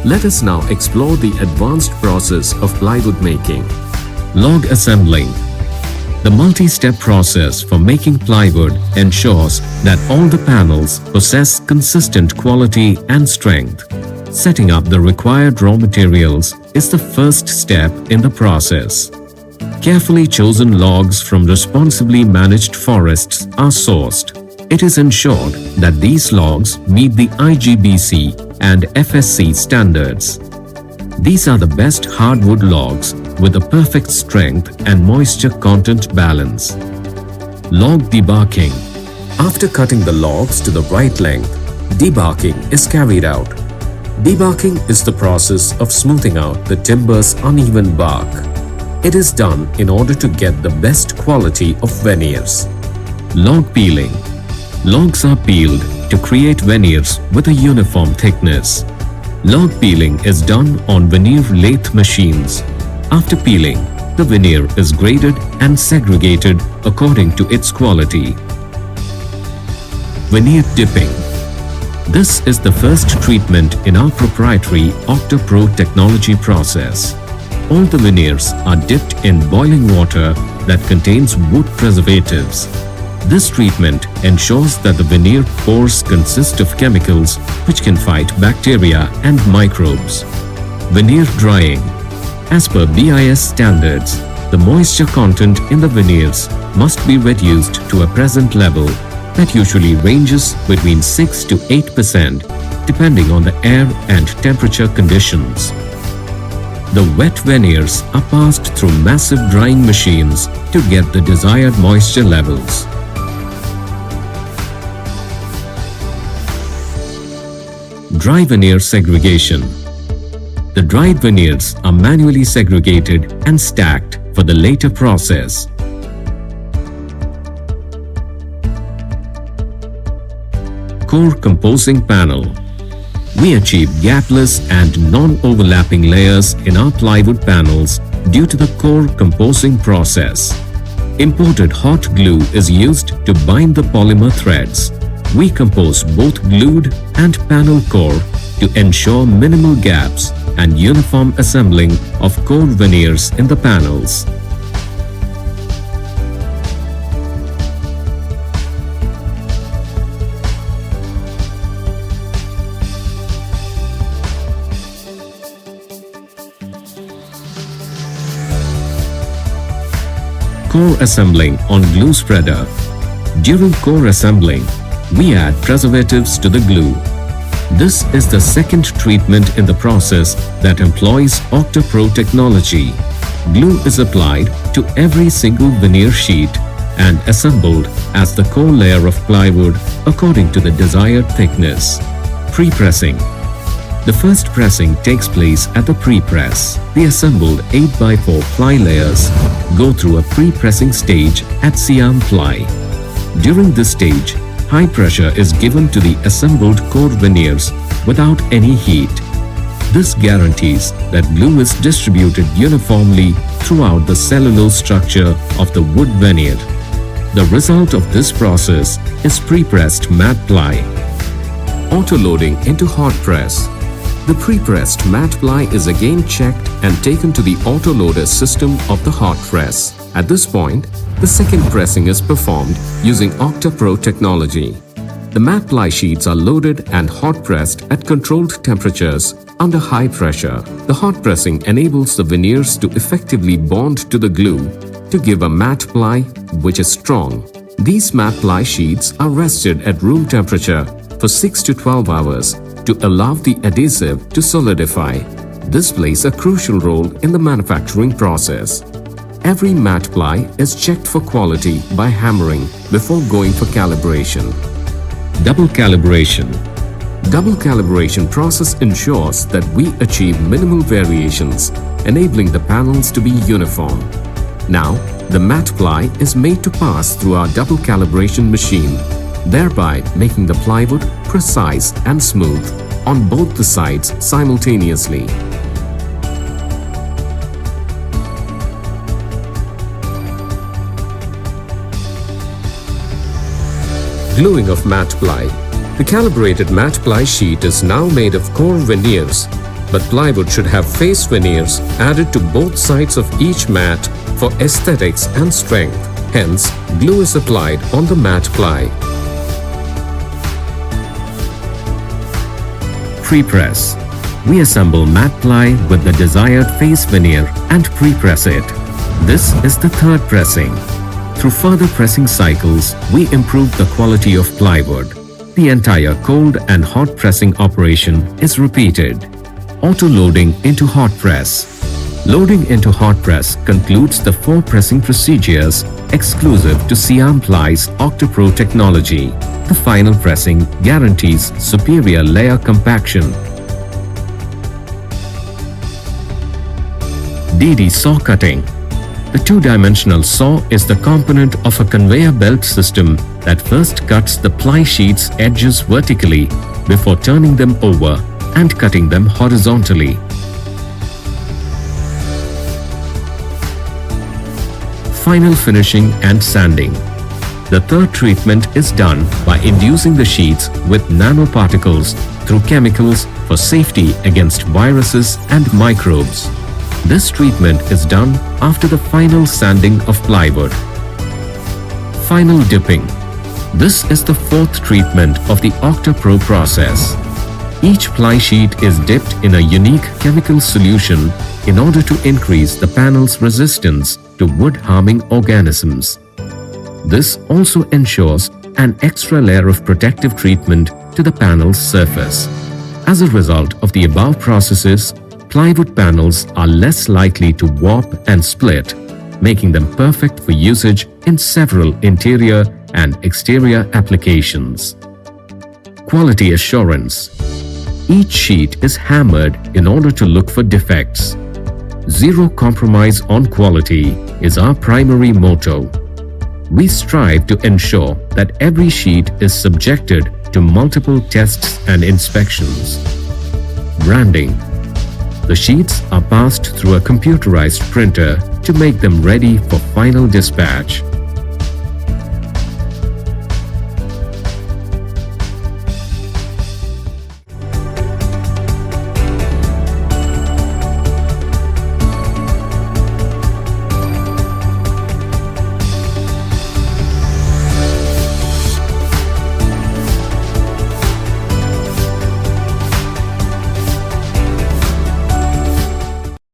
Let us now explore the advanced process of plywood making. Log assembling. The multi-step process for making plywood ensures that all the panels possess consistent quality and strength. Setting up the required raw materials is the first step in the process. Carefully chosen logs from responsibly managed forests are sourced. It is ensured that these logs meet the IGBC and FSC standards. These are the best hardwood logs with a perfect strength and moisture content balance. Log debarking. After cutting the logs to the right length, debarking is carried out. Debarking is the process of smoothing out the timber's uneven bark. It is done in order to get the best quality of veneers. Log peeling. Logs are peeled to create veneers with a uniform thickness. Log peeling is done on veneer lathe machines. After peeling, the veneer is graded and segregated according to its quality. Veneer dipping. This is the first treatment in our proprietary Octapro technology process. All the veneers are dipped in boiling water that contains wood preservatives. This treatment ensures that the veneer pores consist of chemicals which can fight bacteria and microbes. Veneer drying. As per BIS standards, the moisture content in the veneers must be reduced to a present level that usually ranges between 6 to 8% depending on the air and temperature conditions. The wet veneers are passed through massive drying machines to get the desired moisture levels. Dry veneer segregation. The dried veneers are manually segregated and stacked for the later process. Core composing panel. We achieve gapless and non-overlapping layers in our plywood panels due to the core composing process. Imported hot glue is used to bind the polymer threads. We compose both glued and panel core to ensure minimal gaps and uniform assembling of core veneers in the panels. Core assembling on glue spreader. During core assembling, we add preservatives to the glue. This is the second treatment in the process that employs Octapro technology. Glue is applied to every single veneer sheet and assembled as the core layer of plywood according to the desired thickness. Pre-pressing. The first pressing takes place at the pre-press. The assembled 8x4 ply layers go through a pre-pressing stage at SIAMPLY. During this stage, high pressure is given to the assembled core veneers without any heat. This guarantees that glue is distributed uniformly throughout the cellulose structure of the wood veneer. The result of this process is pre-pressed matte ply. Auto-loading into hot press. The pre-pressed matte ply is again checked and taken to the auto-loader system of the hot press. At this point, the second pressing is performed using Octapro technology. The matte ply sheets are loaded and hot pressed at controlled temperatures under high pressure. The hot pressing enables the veneers to effectively bond to the glue to give a matte ply which is strong. These matte ply sheets are rested at room temperature for 6 to 12 hours to allow the adhesive to solidify. This plays a crucial role in the manufacturing process. Every matte ply is checked for quality by hammering before going for calibration. Double calibration. Double calibration process ensures that we achieve minimal variations, enabling the panels to be uniform. Now, the matte ply is made to pass through our double calibration machine, thereby making the plywood precise and smooth on both the sides simultaneously. Gluing of matte ply. The calibrated matte ply sheet is now made of core veneers, but plywood should have face veneers added to both sides of each mat for aesthetics and strength. Hence, glue is applied on the mat ply. Pre-press. We assemble mat ply with the desired face veneer and pre-press it. This is the third pressing. Through further pressing cycles, we improve the quality of plywood. The entire cold and hot pressing operation is repeated. Auto-loading into hot press. Loading into hot press concludes the 4 pressing procedures exclusive to SIAMPLY's Octapro technology. The final pressing guarantees superior layer compaction. DD saw cutting. The two-dimensional saw is the component of a conveyor belt system that first cuts the ply sheet's edges vertically before turning them over and cutting them horizontally. Final finishing and sanding. The third treatment is done by inducing the sheets with nanoparticles through chemicals for safety against viruses and microbes. This treatment is done after the final sanding of plywood. Final dipping. This is the 4th treatment of the Octapro process. Each ply sheet is dipped in a unique chemical solution in order to increase the panel's resistance to wood-harming organisms. This also ensures an extra layer of protective treatment to the panel's surface. As a result of the above processes, plywood panels are less likely to warp and split, making them perfect for usage in several interior and exterior applications. Quality assurance. Each sheet is hammered in order to look for defects. Zero compromise on quality is our primary motto. We strive to ensure that every sheet is subjected to multiple tests and inspections. Branding. The sheets are passed through a computerized printer to make them ready for final dispatch.